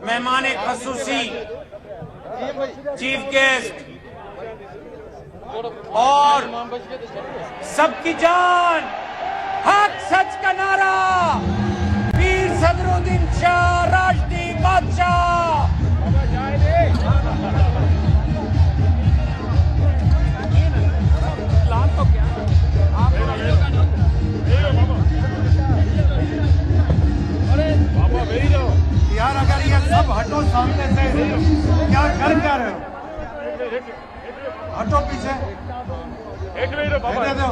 मेहमान खसूसी, chief guest और सबकी जान, हक सच का नारा, वीर सदरुद्दीन शाह राजदी बादशाह। यार अगर ये सब हटो सामने से, क्या कर क्या रहे हो? हटो पीछे, बैठे दो।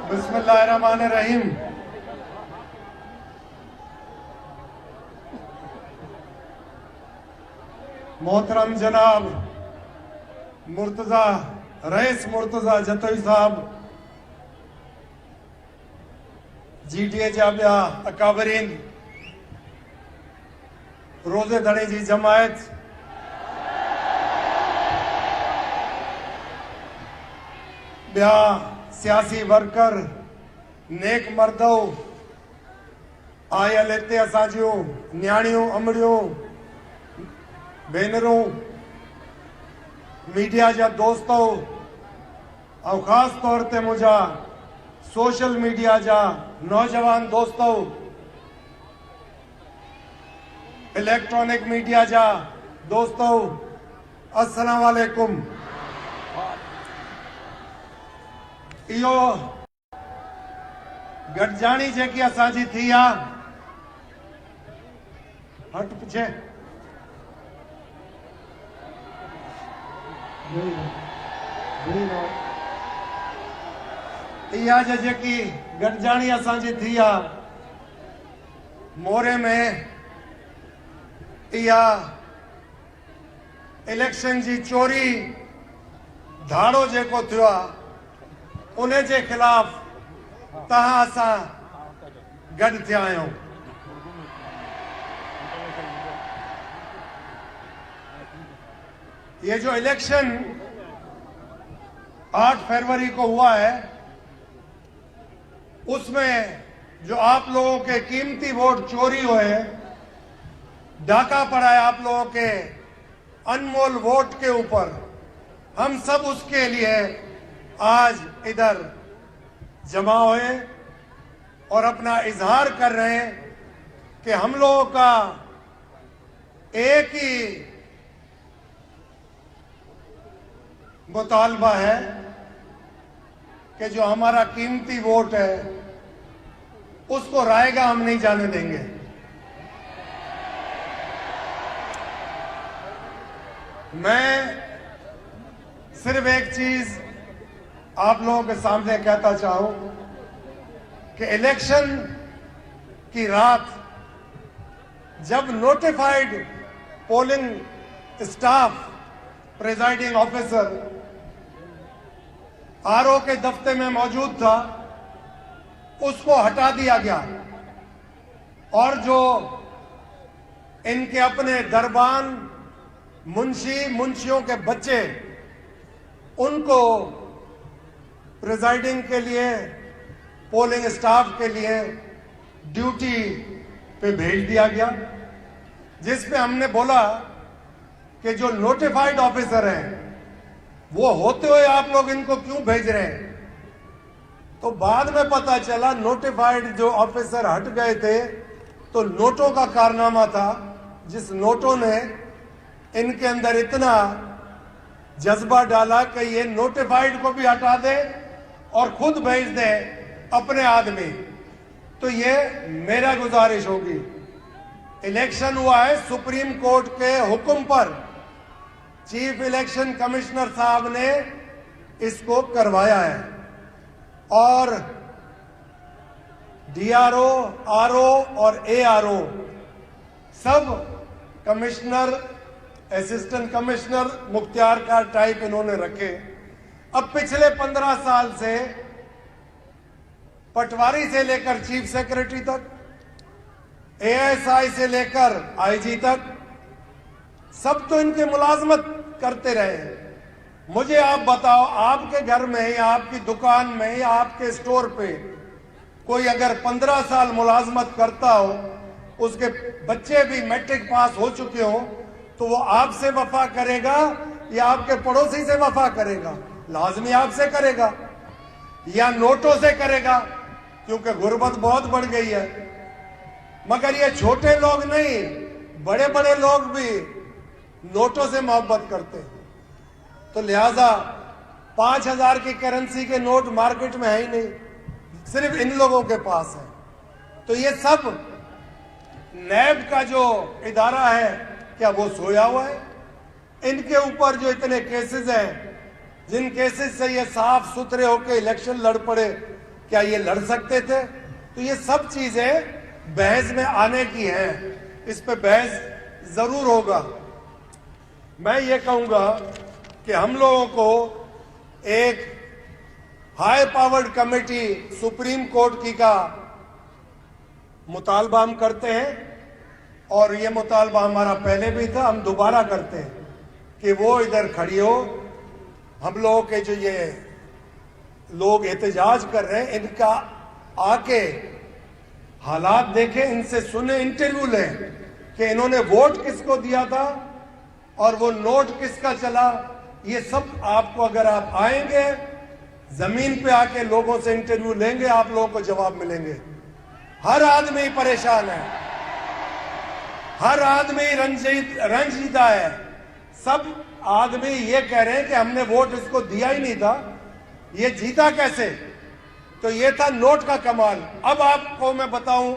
बिस्मिल्लाहिर्रहमानिर्रहीम। मोहतरम जनाब मुर्तजा रईस मुर्तजा जतोई साहब, जीटीए जा ॿिया अकाबरीन, रोज़ेदड़े जी जमायत, ॿिया सियासी वर्कर, नेक मर्दो आयल हिते, असां जूं न्याणियूं, अमड़ियूं, भेनरूं, मीडिया जा दोस्तो, और ख़ास तौर ते मुंहिंजा सोशल मीडिया जा नौजवान दोस्तो, इलेक्ट्रॉनिक मीडिया जा दोस्तो, अस्सलाम वालेकुम। इहो गॾजाणी जेकी असांजी थी आहे, हट पीछे, इहा जेकी गॾजाणी असांजी थी आहे मोरे में, इहा इलेक्शन जी चोरी धाड़ो जेको थियो आहे उन जे खिलाफ तहां असां गॾु थिया आहियूं। ये जो इलेक्शन 8 फरवरी को हुआ है, उसमें जो आप लोगों के कीमती वोट चोरी हुए, डाका पड़ा है आप लोगों के अनमोल वोट के ऊपर, हम सब उसके लिए आज इधर जमा हुए और अपना इजहार कर रहे हैं कि हम लोगों का एक ही मुतालबा है कि जो हमारा कीमती वोट है उसको रायगा हम नहीं जाने देंगे। मैं सिर्फ एक चीज आप लोगों के सामने कहता चाहूं कि इलेक्शन की रात जब notified polling staff, presiding officer RO के दफ्तर में मौजूद था, उसको हटा दिया गया और जो इनके अपने दरबान, मुंशियों के बच्चे, उनको प्रिजाइडिंग के लिए, पोलिंग स्टाफ के लिए ड्यूटी पे भेज दिया गया, जिस पे हमने बोला कि जो नोटिफाइड ऑफिसर हैं वो होते हुए आप लोग इनको क्यों भेज रहे हैं। तो बाद में पता चला नोटिफाइड जो ऑफिसर हट गए थे तो नोटों का कारनामा था, जिस नोटों ने इनके अंदर इतना जज्बा डाला कि ये नोटिफाइड को भी हटा दे और खुद भेज दे अपने आदमी। तो ये मेरा गुजारिश होगी, इलेक्शन हुआ है सुप्रीम कोर्ट के हुक्म पर, चीफ इलेक्शन कमिश्नर साहब ने इसको करवाया है और डीआरओ, आरओ और एआरओ सब कमिश्नर, असिस्टेंट कमिश्नर मुख्तियार का टाइप इन्होंने रखे। अब पिछले 15 साल से पटवारी से लेकर चीफ सेक्रेटरी तक, एएसआई से लेकर आईजी तक सब तो इनके मुलाजमत करते रहे। मुझे आप बताओ, आपके घर में या आपकी दुकान में या आपके स्टोर पे कोई अगर 15 साल मुलाजमत करता हो, उसके बच्चे भी मैट्रिक पास हो चुके हो, तो वो आपसे वफा करेगा या आपके पड़ोसी से वफा करेगा? लाजमी आपसे करेगा या नोटों से करेगा, क्योंकि गुर्बत बहुत बढ़ गई है। मगर ये छोटे लोग नहीं, बड़े बड़े लोग भी नोटों से मोहब्बत करते हैं। तो लिहाजा 5000 की करेंसी के नोट मार्केट में है ही नहीं, सिर्फ इन लोगों के पास है। तो ये सब नैब का जो इदारा है, क्या वो सोया हुआ है? इनके ऊपर जो इतने केसेस हैं, जिन केसेस से ये साफ सुथरे होकर इलेक्शन लड़ पड़े, क्या ये लड़ सकते थे? तो ये सब चीजें बहस में आने की हैं, इस पे बहस जरूर होगा। मैं ये कहूंगा कि हम लोगों को एक high powered committee supreme court की का मुतालबा हम करते हैं, और ये मुतालबा हमारा पहले भी था, हम दोबारा करते हैं कि वो इधर खड़ी हो। हम लोगों के जो ये लोग एहतजाज कर रहे हैं, इनका आके हालात देखें, इनसे सुने, इंटरव्यू लें कि इन्होंने वोट किसको दिया था और वो नोट किसका चला। ये सब आपको, अगर आप आएंगे जमीन पे आके लोगों से इंटरव्यू लेंगे, आप लोगों को जवाब मिलेंगे। हर आदमी परेशान है, हर आदमी रंजीदा है। सब आदमी ये कह रहे हैं कि हमने वोट इसको दिया ही नहीं था, ये जीता कैसे? तो ये था नोट का कमाल। अब आपको मैं बताऊं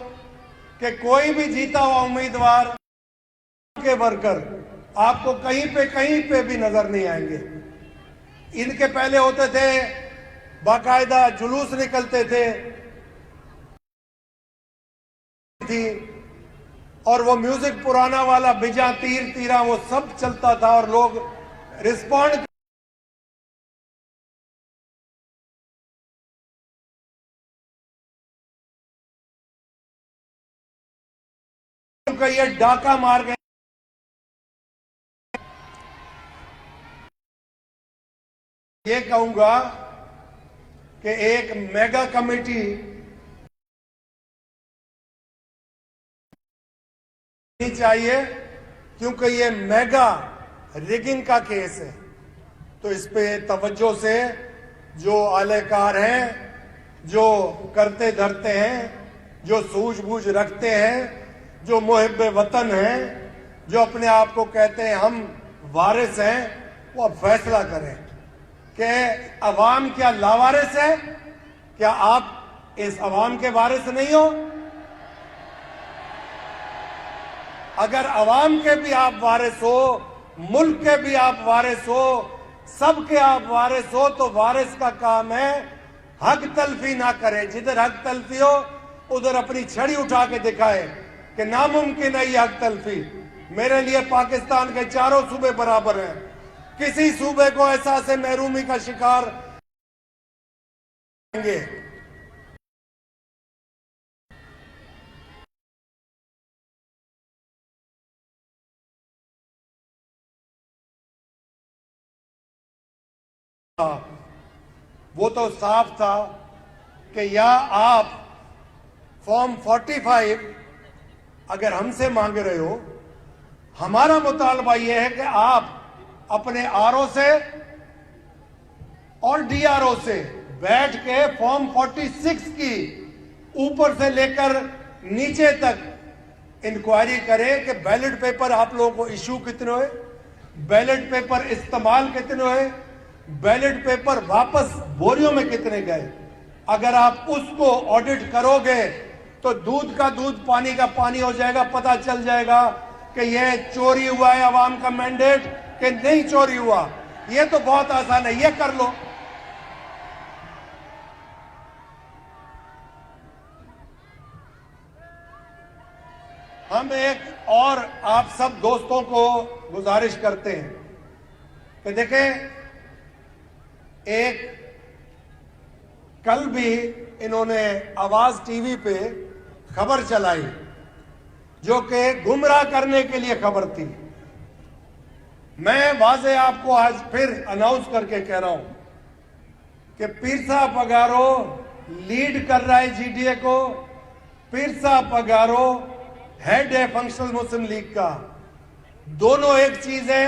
कि कोई भी जीता हुआ उम्मीदवार के वर्कर आपको कहीं पे भी नजर नहीं आएंगे। इनके पहले होते थे, बाकायदा जुलूस निकलते थे और वो म्यूजिक पुराना वाला बिजा तीर तीरा वो सब चलता था और लोग रिस्पॉन्ड का ये डाका मार गए। ये कहूंगा कि एक मेगा कमेटी चाहिए, क्योंकि ये मेगा रिगिंग का केस है। तो इस पे तवज्जो से जो आलेकार हैं, जो करते धरते हैं, जो सूझबूझ रखते हैं, जो मुहिब्बे वतन हैं, जो अपने आप को कहते हैं हम वारिस हैं, वो अब फैसला करें कि अवाम क्या लावारिस है? क्या आप इस अवाम के वारिस नहीं हो? अगर अवाम के भी आप वारिस हो, मुल्क के भी आप वारिस हो, सबके आप वारिस हो, तो वारिस का काम है हक तलफी ना करे। जिधर हक तलफी हो उधर अपनी छड़ी उठा के दिखाए कि नामुमकिन है ये हक तलफी। मेरे लिए पाकिस्तान के चारों सूबे बराबर हैं, किसी सूबे को एहसास महरूमी का शिकार होंगे। वो तो साफ था कि या आप फॉर्म 45 अगर हमसे मांग रहे हो, हमारा मुतालबा यह है कि आप अपने आरओ से और डीआरओ से बैठ के फॉर्म 46 की ऊपर से लेकर नीचे तक इंक्वायरी करें कि बैलेट पेपर आप लोगों को इशू कितने हुए, बैलेट पेपर इस्तेमाल कितने हुए, बैलेट पेपर वापस बोरियों में कितने गए। अगर आप उसको ऑडिट करोगे तो दूध का दूध, पानी का पानी हो जाएगा। पता चल जाएगा कि यह चोरी हुआ है अवाम का मैंडेट कि नहीं चोरी हुआ। यह तो बहुत आसान है, यह कर लो। हम एक और आप सब दोस्तों को गुजारिश करते हैं कि देखें, एक कल भी इन्होंने आवाज टीवी पे खबर चलाई जो कि गुमराह करने के लिए खबर थी। मैं वाजे आपको आज फिर अनाउंस करके कह रहा हूं कि पीरसा पगारो लीड कर रहा है जीडीए को। पीरसा पगारो हेड है फंक्शनल मुस्लिम लीग का। दोनों एक चीज है।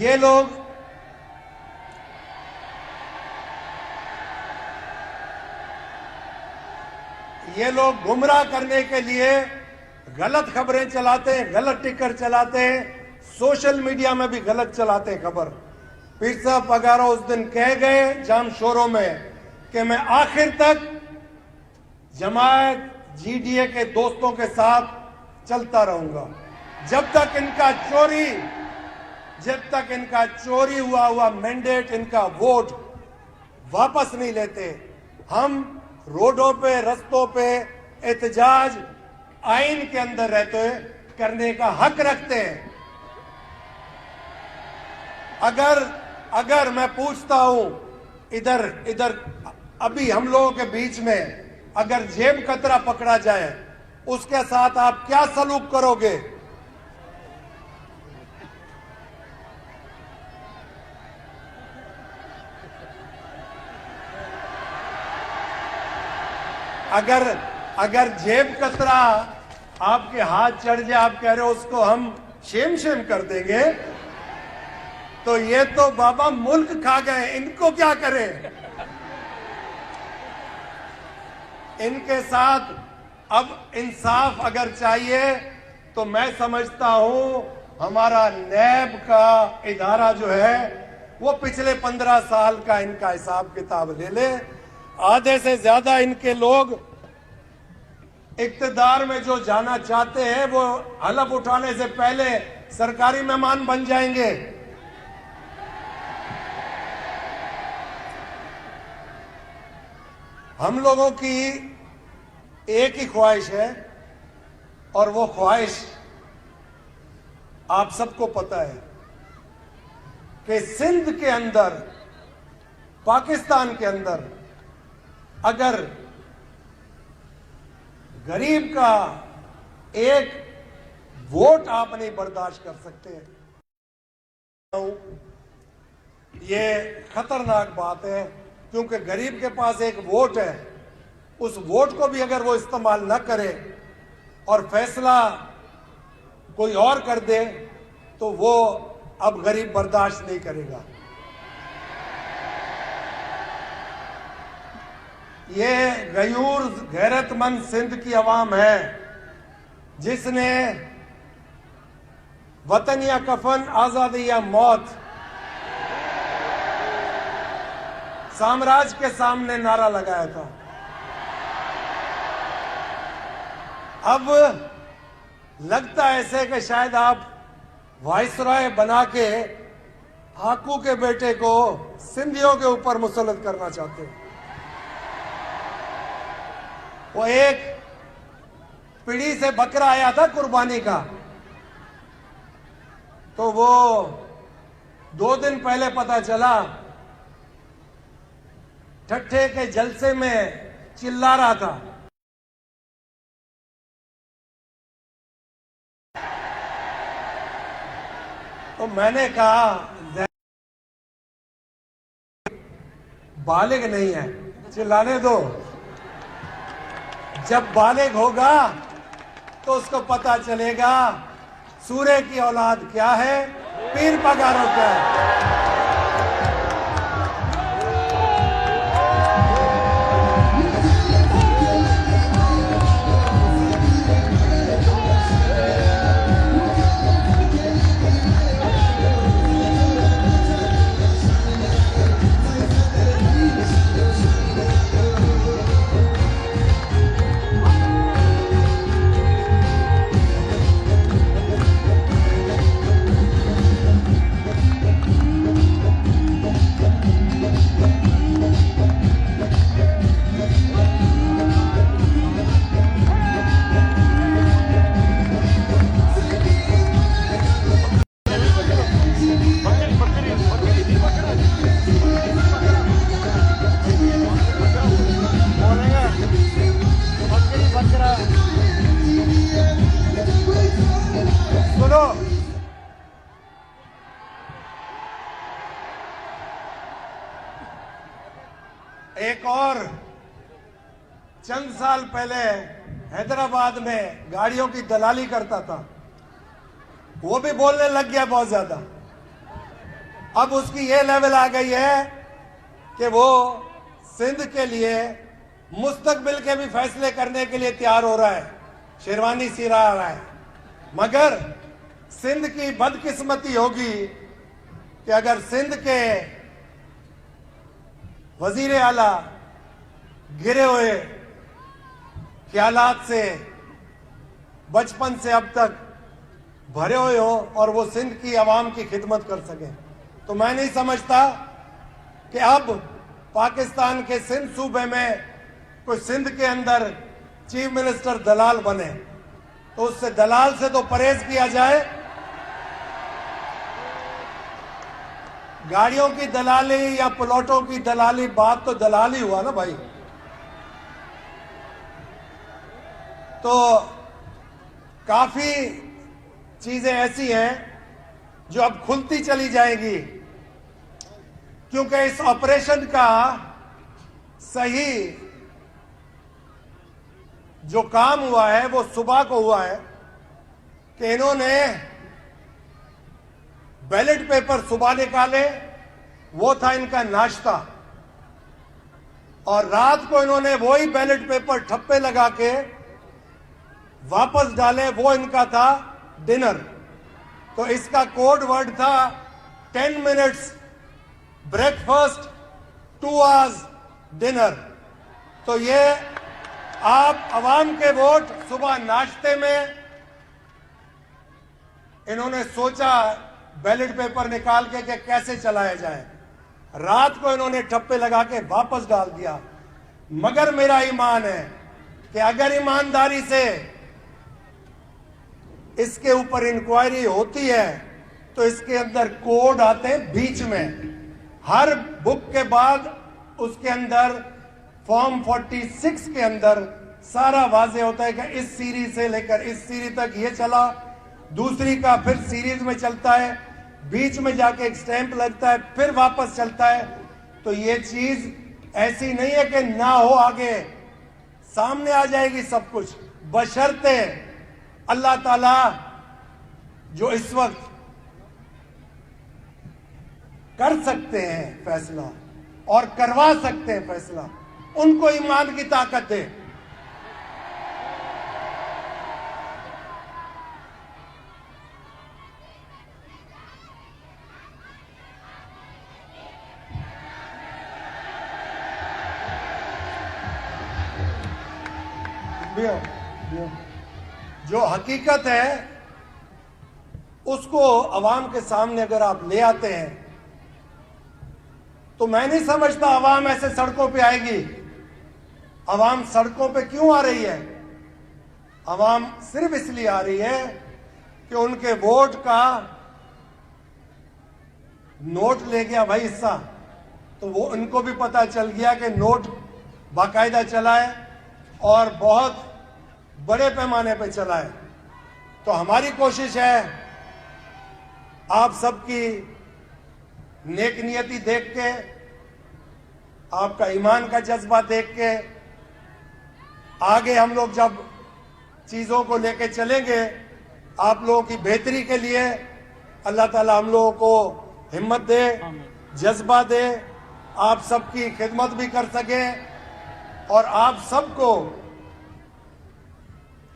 ये लोग गुमराह करने के लिए गलत खबरें चलाते हैं, गलत टिकर चलाते हैं, सोशल मीडिया में भी गलत चलाते हैं खबर। पीरसा पगारो उस दिन कह गए जाम शोरों में कि मैं आखिर तक जमात जीडीए के दोस्तों के साथ चलता रहूंगा जब तक इनका चोरी हुआ मैंडेट, इनका वोट वापस नहीं लेते। हम रोडों पे, रस्तों पे एहतजाज आइन के अंदर रहते करने का हक रखते हैं। अगर मैं पूछता हूं इधर अभी हम लोगों के बीच में अगर जेब कतरा पकड़ा जाए, उसके साथ आप क्या सलूक करोगे? अगर जेब कतरा आपके हाथ चढ़ जाए, आप कह रहे हो उसको हम शेम कर देंगे, तो ये तो बाबा मुल्क खा गए, इनको क्या करें? इनके साथ अब इंसाफ अगर चाहिए तो मैं समझता हूं हमारा नैब का इदारा जो है वो पिछले 15 साल का इनका हिसाब किताब ले ले। आधे से ज्यादा इनके लोग इक्तदार में जो जाना चाहते हैं वो हलफ उठाने से पहले सरकारी मेहमान बन जाएंगे। हम लोगों की एक ही ख्वाहिश है और वो ख्वाहिश आप सबको पता है कि सिंध के अंदर, पाकिस्तान के अंदर अगर गरीब का एक वोट आप नहीं बर्दाश्त कर सकते, ये खतरनाक बात है। क्योंकि गरीब के पास एक वोट है, उस वोट को भी अगर वो इस्तेमाल न करे और फैसला कोई और कर दे तो वो अब गरीब बर्दाश्त नहीं करेगा। ये गयूर गैरतमंद सिंध की आवाम है जिसने वतन या कफन, आजादी या मौत साम्राज्य के सामने नारा लगाया था। अब लगता है ऐसे कि शायद आप वाइसरॉय बना के हाकू के बेटे को सिंधियों के ऊपर मुसल्लत करना चाहते हैं। वो एक पीढ़ी से बकरा आया था कुर्बानी का, तो वो 2 दिन पहले पता चला, ठट्ठे के जलसे में चिल्ला रहा था। तो मैंने कहा बालिग नहीं है, चिल्लाने दो। जब बालिग होगा तो उसको पता चलेगा सूरे की औलाद क्या है, पीर पगारो क्या है। एक और चंद साल पहले हैदराबाद में गाड़ियों की दलाली करता था, वो भी बोलने लग गया बहुत ज्यादा। अब उसकी ये लेवल आ गई है कि वो सिंध के लिए मुस्तकबिल के भी फैसले करने के लिए तैयार हो रहा है, शेरवानी सिरा रहा है। मगर सिंध की बदकिस्मती होगी कि अगर सिंध के वजीर आला गिरे हुए ख्यालात से बचपन से अब तक भरे हुए हो और वो सिंध की आवाम की खिदमत कर सके। तो मैं नहीं समझता कि अब पाकिस्तान के सिंध सूबे में कोई सिंध के अंदर चीफ मिनिस्टर दलाल बने, तो उससे दलाल से तो परहेज किया जाए। गाड़ियों की दलाली या प्लॉटों की दलाली, बात तो दलाली हुआ ना भाई। तो काफी चीजें ऐसी हैं जो अब खुलती चली जाएगी, क्योंकि इस ऑपरेशन का सही जो काम हुआ है वो सुबह को हुआ है कि इन्होंने बैलेट पेपर सुबह निकाले, वो था इनका नाश्ता, और रात को इन्होंने वही बैलेट पेपर ठप्पे लगा के वापस डाले, वो इनका था डिनर। तो इसका कोड वर्ड था 10 मिनट्स ब्रेकफास्ट, 2 आवर्स डिनर। तो ये आप अवाम के वोट सुबह नाश्ते में इन्होंने सोचा बैलेट पेपर निकाल के कि कैसे चलाया जाए, रात को इन्होंने ठप्पे लगा के वापस डाल दिया। मगर मेरा ईमान है कि अगर ईमानदारी से इसके ऊपर इंक्वायरी होती है तो इसके अंदर कोड आते हैं बीच में। हर बुक के बाद उसके अंदर फॉर्म 46 के अंदर सारा वाजे होता है कि इस सीरीज से लेकर इस सीरीज तक ये चला, दूसरी का फिर सीरीज में चलता है, बीच में जाके एक स्टैंप लगता है, फिर वापस चलता है। तो ये चीज ऐसी नहीं है कि ना हो, आगे सामने आ जाएगी सब कुछ, बशर्ते अल्लाह ताला जो इस वक्त कर सकते हैं फैसला और करवा सकते हैं फैसला, उनको ईमान की ताकत दे। जो हकीकत है उसको अवाम के सामने अगर आप ले आते हैं तो मैं नहीं समझता अवाम ऐसे सड़कों पे आएगी। अवाम सड़कों पे क्यों आ रही है? अवाम सिर्फ इसलिए आ रही है कि उनके वोट का नोट ले गया भाई हिस्सा, तो वो उनको भी पता चल गया कि नोट बाकायदा चला है और बहुत बड़े पैमाने पे चला है। तो हमारी कोशिश है आप सबकी नेक नियति देख के, आपका ईमान का जज्बा देख के, आगे हम लोग जब चीजों को लेके चलेंगे आप लोगों की बेहतरी के लिए अल्लाह ताला हम लोगों को हिम्मत दे, जज्बा दे, आप सबकी खिदमत भी कर सके। और आप सबको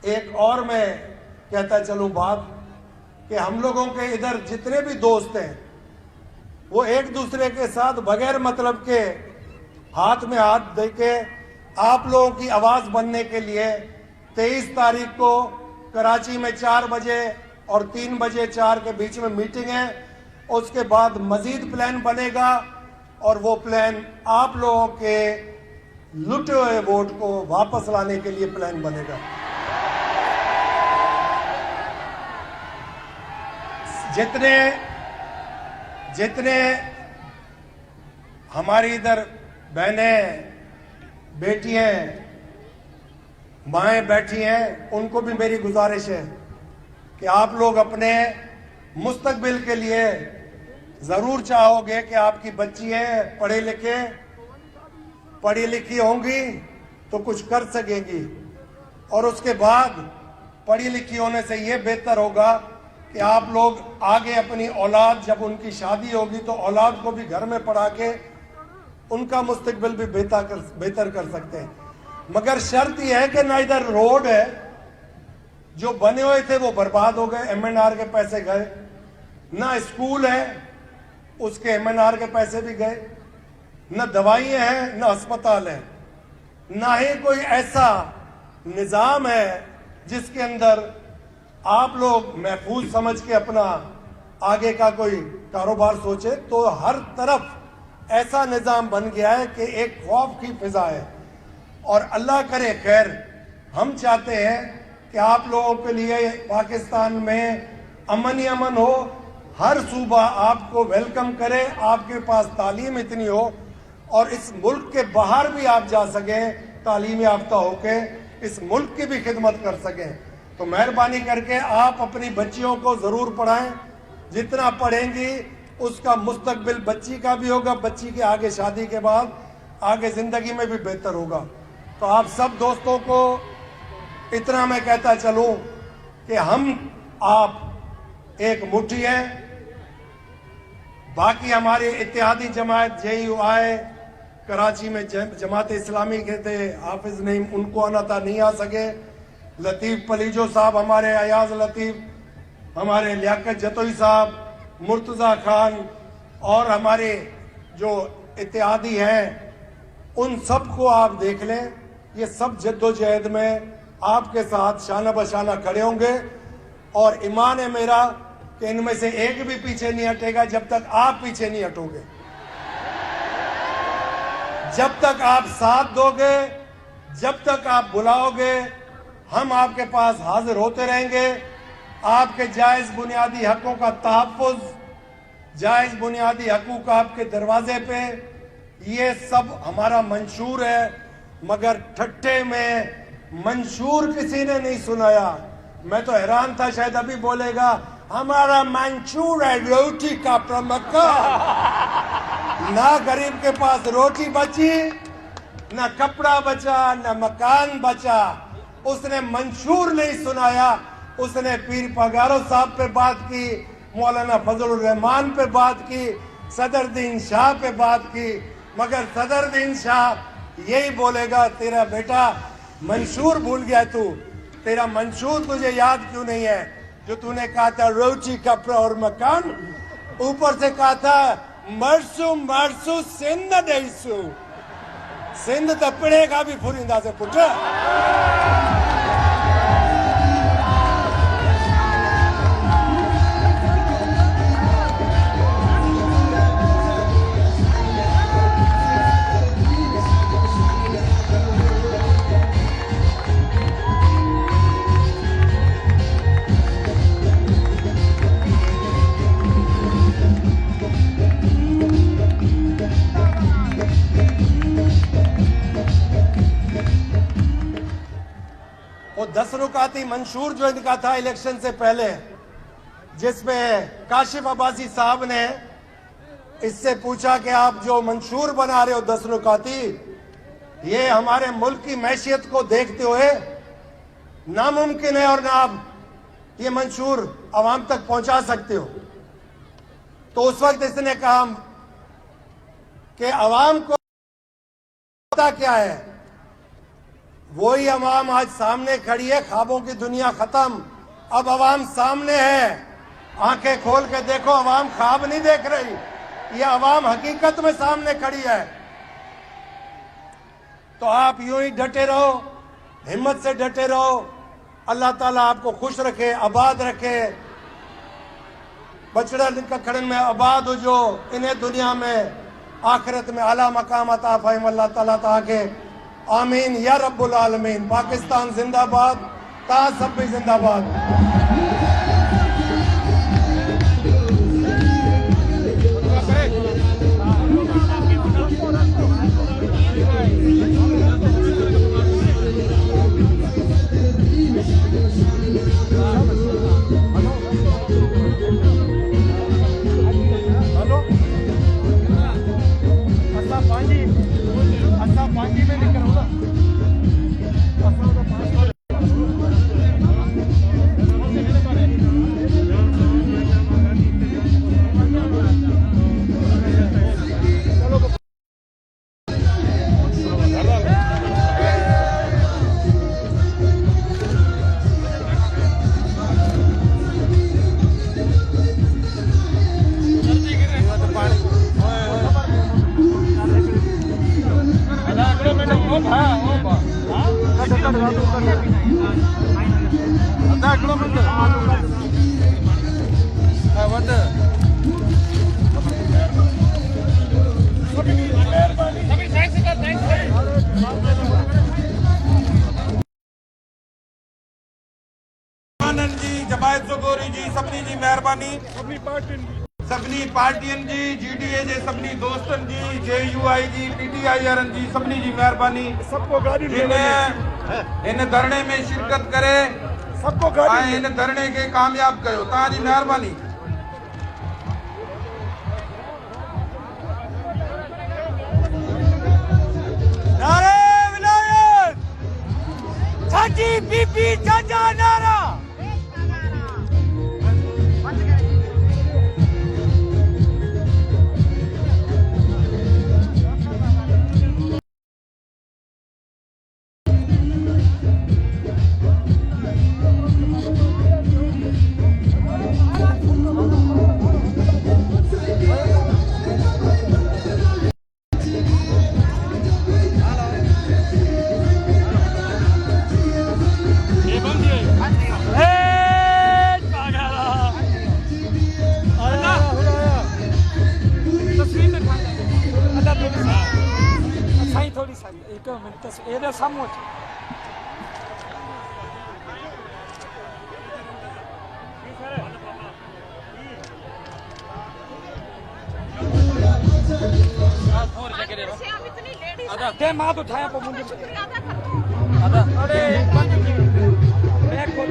एक और मैं कहता चलूं बात कि हम लोगों के इधर जितने भी दोस्त हैं वो एक दूसरे के साथ बगैर मतलब के हाथ में हाथ देके आप लोगों की आवाज बनने के लिए 23 तारीख को कराची में 4 बजे और 3 बजे 4 के बीच में मीटिंग है। उसके बाद मजीद प्लान बनेगा और वो प्लान आप लोगों के लुटे हुए वोट को वापस लाने के लिए प्लान बनेगा। जितने हमारी इधर बहनें, बेटियां, माएं बैठी हैं, उनको भी मेरी गुजारिश है कि आप लोग अपने मुस्तकबिल के लिए जरूर चाहोगे कि आपकी बच्चियां पढ़े लिखे पढ़ी लिखी होंगी तो कुछ कर सकेंगी, और उसके बाद पढ़ी लिखी होने से ये बेहतर होगा कि आप लोग आगे अपनी औलाद, जब उनकी शादी होगी तो औलाद को भी घर में पढ़ा के उनका मुस्तकबिल भी बेहतर कर सकते हैं। मगर शर्त यह है कि ना इधर रोड है, जो बने हुए थे वो बर्बाद हो गए, MNR के पैसे गए, ना स्कूल है उसके MNR के पैसे भी गए, न दवाइयां हैं न अस्पताल है, ना ही कोई ऐसा निजाम है जिसके अंदर आप लोग महफूज समझ के अपना आगे का कोई कारोबार सोचे। तो हर तरफ ऐसा निजाम बन गया है कि एक खौफ की फिजा है, और अल्लाह करे खैर, हम चाहते हैं कि आप लोगों के लिए पाकिस्तान में अमन ही अमन हो, हर सूबा आपको वेलकम करे, आपके पास तालीम इतनी हो और इस मुल्क के बाहर भी आप जा सकें तालीम याफ्ता होके, इस मुल्क की भी खिदमत कर सकें। तो मेहरबानी करके आप अपनी बच्चियों को जरूर पढ़ाएं, जितना पढ़ेंगी उसका मुस्तकबिल बच्ची का भी होगा, बच्ची के आगे शादी के बाद आगे जिंदगी में भी बेहतर होगा। तो आप सब दोस्तों को इतना मैं कहता चलूं कि हम आप एक मुट्ठी हैं। बाकी हमारे इत्तेहादी जमात JUI कराची में जमात इस्लामी के थे, हाफिज नहीं, उनको आना था, नहीं आ सके। लतीफ पलीजो साहब, हमारे अयाज लतीफ, हमारे लियाकत जतोई साहब, मुर्तज़ा खान और हमारे जो इत्तेहादी हैं, उन सब को आप देख लें। ये सब जद्दोजहद में आपके साथ शाना बशाना खड़े होंगे, और ईमान है मेरा कि इनमें से एक भी पीछे नहीं हटेगा जब तक आप पीछे नहीं हटोगे। जब तक आप साथ दोगे, जब तक आप बुलाओगे, हम आपके पास हाजिर होते रहेंगे। आपके जायज बुनियादी हकों का तहफ़्फ़ुज़, जायज बुनियादी हकूक़ आपके दरवाजे पे, ये सब हमारा मंशूर है। मगर ठट्ठे में मंशूर किसी ने नहीं सुनाया। मैं तो हैरान था, शायद अभी बोलेगा हमारा मंशूर है रोटी का प्रमक्का। ना गरीब के पास रोटी बची, ना कपड़ा बचा, ना मकान बचा। उसने मंशूर नहीं सुनाया, उसने पीर पगारो साहब पे बात की, मौलाना फजलुर रहमान पे बात की, सदरुद्दीन शाह पे बात की। मगर सदरुद्दीन शाह यही बोलेगा, तेरा बेटा मंशूर भूल गया तू, तेरा मंशूर तुझे याद क्यों नहीं है, जो तूने कहा था रोटी कपड़ा और मकान, ऊपर से कहा था मरसू मरसू सिंध देसू, सिंध तपड़ेगा भी फुरिंदा से पुट। वो 10 रुकाती मंशूर जो इनका था इलेक्शन से पहले, जिसमें काशिफ अब्बासी साहब ने इससे पूछा कि आप जो मंशूर बना रहे हो 10 रुकाती, ये हमारे मुल्क की मैशियत को देखते हुए नामुमकिन है और ना आप ये मंशूर आवाम तक पहुंचा सकते हो। तो उस वक्त इसने कहा कि आवाम को पता क्या है, वही अवाम आज सामने खड़ी है, ख्वाबों की दुनिया खत्म, अब अवाम सामने है। आंखें खोल के देखो, अवाम ख्वाब नहीं देख रही, ये अवाम हकीकत में सामने खड़ी है। तो आप यूं ही डटे रहो, हिम्मत से डटे रहो। अल्लाह ताला आपको खुश रखे, आबाद रखे, बचड़न कखड़न में आबाद हो, जो इन्हें दुनिया में आखिरत में आला मकाम अता फरमाए अल्लाह ताला ताके। आमीन या रब्बुल आलमीन। पाकिस्तान जिंदाबाद, ता सब भी जिंदाबाद। हेलो, अच्छा पानी, अच्छा आनंद जी, जमायत जोगोरी जी, सभिनी जी महिरबानी, सभिनी पार्टियुनि जी, GDA जे सभिनी दोस्तनि जी, JUI जी, PTI वारनि जी सभिनी जी महिरबानी, इन धरणे में शिरकत करे ऐं इन धरणे खे कामयाब कयो, तव्हांजी महिरबानी। नारे विलायत, छाजी बीबी चाचा नारा। ਇਹਦੇ ਸਾਹਮਣੇ ते मां तो ठाया पर मुंडे अरे मैं खोल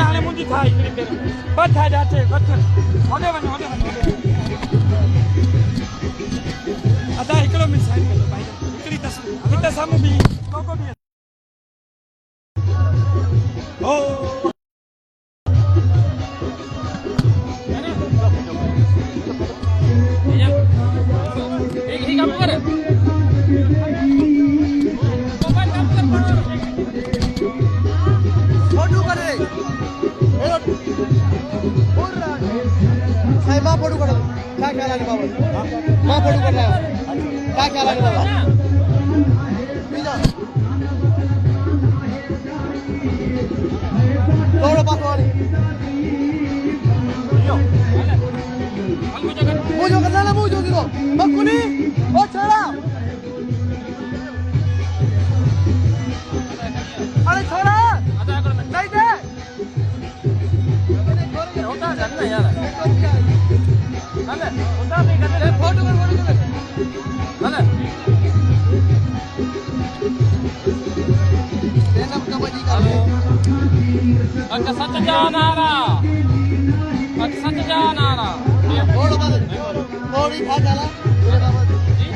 हाणे मुंहिंजी था हिकिड़ी पहिरियों ॿ था जाचे होॾे वञो होॾे अदा हिकिड़ो मिंट साइड कजो भाई हिकिड़ी तस्वीर हिते साम्हूं बि लोगो बि ओ एक ही काम कर फोटो कर रे साईं मां फोटो कर क्या ख्याल है बाबा मां फोटो कर रहा है क्या ख्याल है बाबा थोड़ा बात वाली मुझे करना ना मुझे देखो मकुनी ओ छोड़ा अरे छोड़ा नहीं दे होता जानना यार अरे होता नहीं करते फोटो कर अरे देना कबड्डी का अच्छा सच जानारा थोड़ा बात थोड़ी था चला मेरे बाबा जी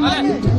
अरे